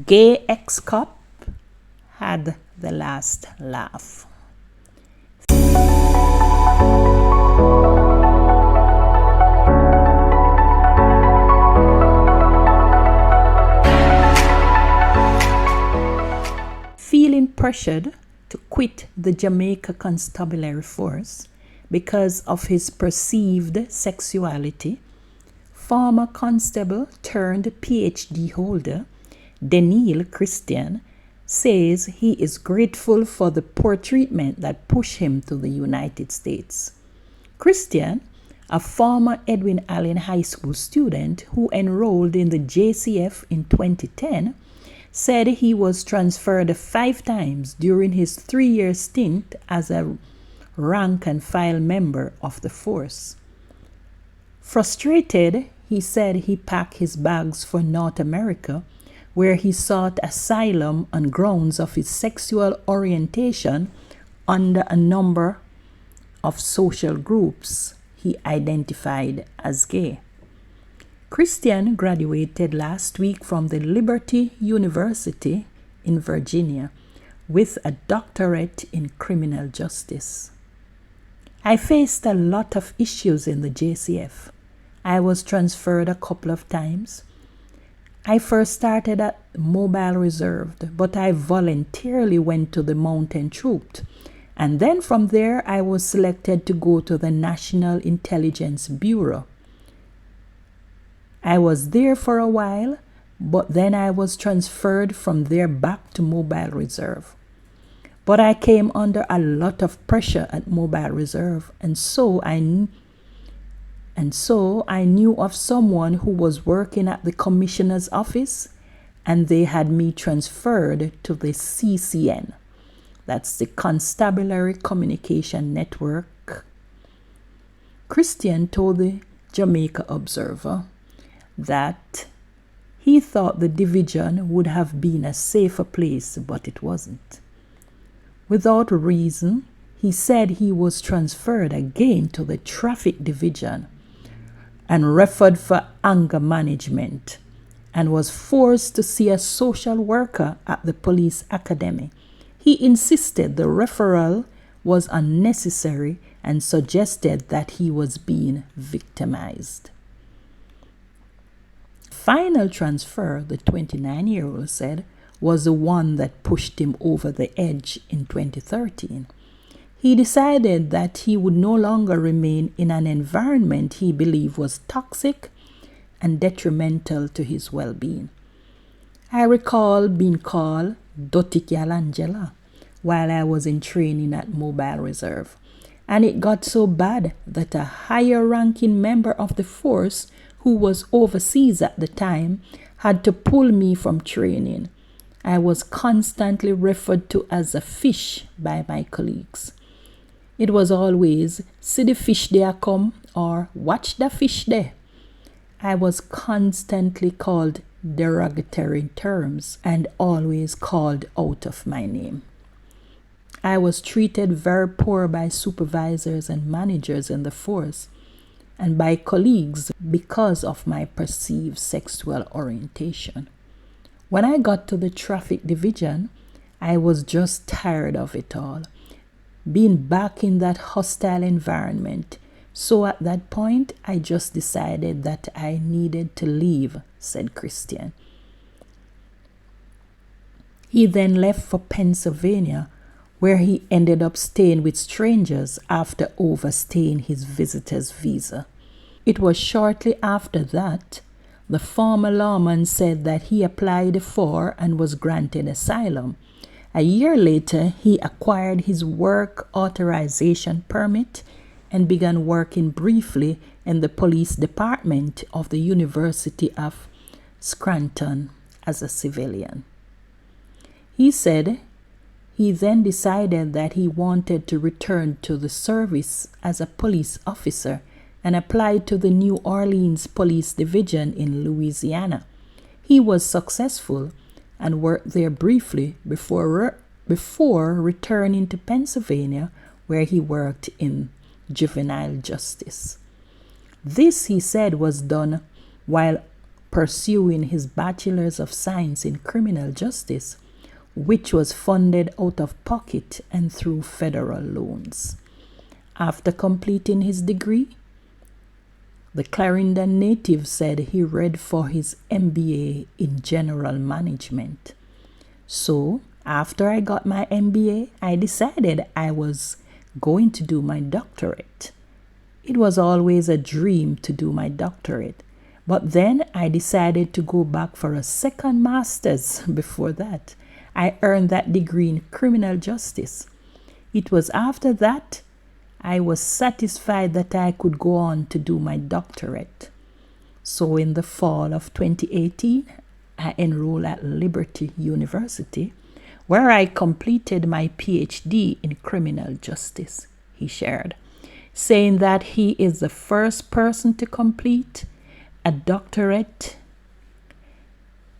Gay ex-cop had the last laugh. Feeling pressured to quit the Jamaica Constabulary Force because of his perceived sexuality, former constable turned PhD holder Daniel Christian says he is grateful for the poor treatment that pushed him to the United States. Christian, a former Edwin Allen High School student who enrolled in the JCF in 2010, said he was transferred 5 times during his 3-year stint as a rank-and-file member of the force. Frustrated, he said he packed his bags for North America, where he sought asylum on grounds of his sexual orientation under a number of social groups he identified as gay. Christian graduated last week from the Liberty University in Virginia with a doctorate in criminal justice. I faced a lot of issues in the JCF. I was transferred a couple of times. I first started at Mobile Reserve, but I voluntarily went to the Mountain Troop. And then from there, I was selected to go to the National Intelligence Bureau. I was there for a while, but then I was transferred from there back to Mobile Reserve. But I came under a lot of pressure at Mobile Reserve, and so I knew of someone who was working at the commissioner's office, and they had me transferred to the CCN. That's the Constabulary Communication Network. Christian told the Jamaica Observer that he thought the division would have been a safer place, but it wasn't. Without reason, he said he was transferred again to the traffic division and referred for anger management and was forced to see a social worker at the police academy. He insisted the referral was unnecessary and suggested that he was being victimized. Final transfer, the 29-year-old said, was the one that pushed him over the edge in 2013. He decided that he would no longer remain in an environment he believed was toxic and detrimental to his well-being. I recall being called Dottie Angela while I was in training at Mobile Reserve, and it got so bad that a higher-ranking member of the force who was overseas at the time had to pull me from training. I was constantly referred to as a fish by my colleagues. It was always, see the fish there come, or watch the fish there. I was constantly called derogatory terms and always called out of my name. I was treated very poor by supervisors and managers in the force and by colleagues because of my perceived sexual orientation. When I got to the traffic division, I was just tired of it all, being back in that hostile environment. So at that point, I just decided that I needed to leave, said Christian. He then left for Pennsylvania, where he ended up staying with strangers after overstaying his visitor's visa. It was shortly after that the former lawman said that he applied for and was granted asylum. A year later, he acquired his work authorization permit and began working briefly in the police department of the University of Scranton as a civilian. He said he then decided that he wanted to return to the service as a police officer and applied to the New Orleans Police Division in Louisiana. He was successful and worked there briefly before returning to Pennsylvania, where he worked in juvenile justice. This, he said, was done while pursuing his Bachelor's of Science in Criminal Justice, which was funded out of pocket and through federal loans. After completing his degree, the Clarendon native said he read for his MBA in General Management. So, after I got my MBA, I decided I was going to do my doctorate. It was always a dream to do my doctorate, but then I decided to go back for a second master's before that. I earned that degree in criminal justice. It was after that I was satisfied that I could go on to do my doctorate. So in the fall of 2018, I enrolled at Liberty University, where I completed my PhD in criminal justice, he shared, saying that he is the first person to complete a doctorate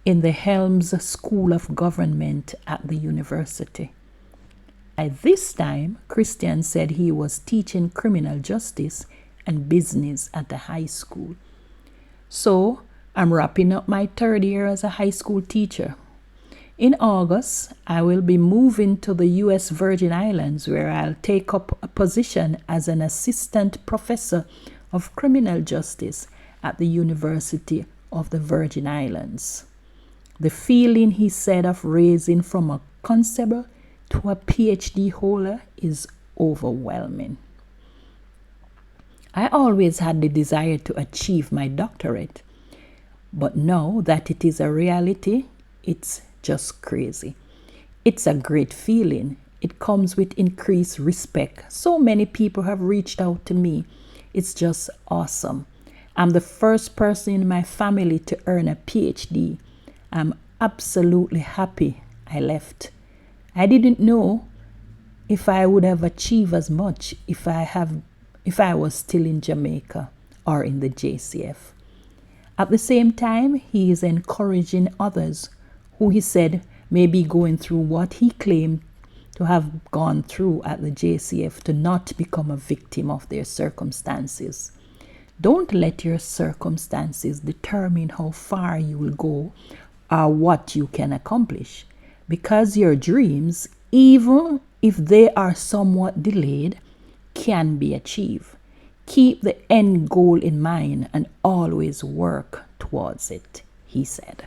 in the Helms School of Government at the university. At this time, Christian said he was teaching criminal justice and business at the high school. So, I'm wrapping up my third year as a high school teacher. In August, I will be moving to the U.S. Virgin Islands, where I'll take up a position as an assistant professor of criminal justice at the University of the Virgin Islands. The feeling, he said, of raising from a constable to a PhD holder is overwhelming. I always had the desire to achieve my doctorate, but now that it is a reality, it's just crazy. It's a great feeling. It comes with increased respect. So many people have reached out to me. It's just awesome. I'm the first person in my family to earn a PhD. I'm absolutely happy I left. I didn't know if I would have achieved as much if I was still in Jamaica or in the JCF. At the same time, he is encouraging others who he said may be going through what he claimed to have gone through at the JCF to not become a victim of their circumstances. Don't let your circumstances determine how far you will go or what you can accomplish, because your dreams, even if they are somewhat delayed, can be achieved. Keep the end goal in mind and always work towards it, he said.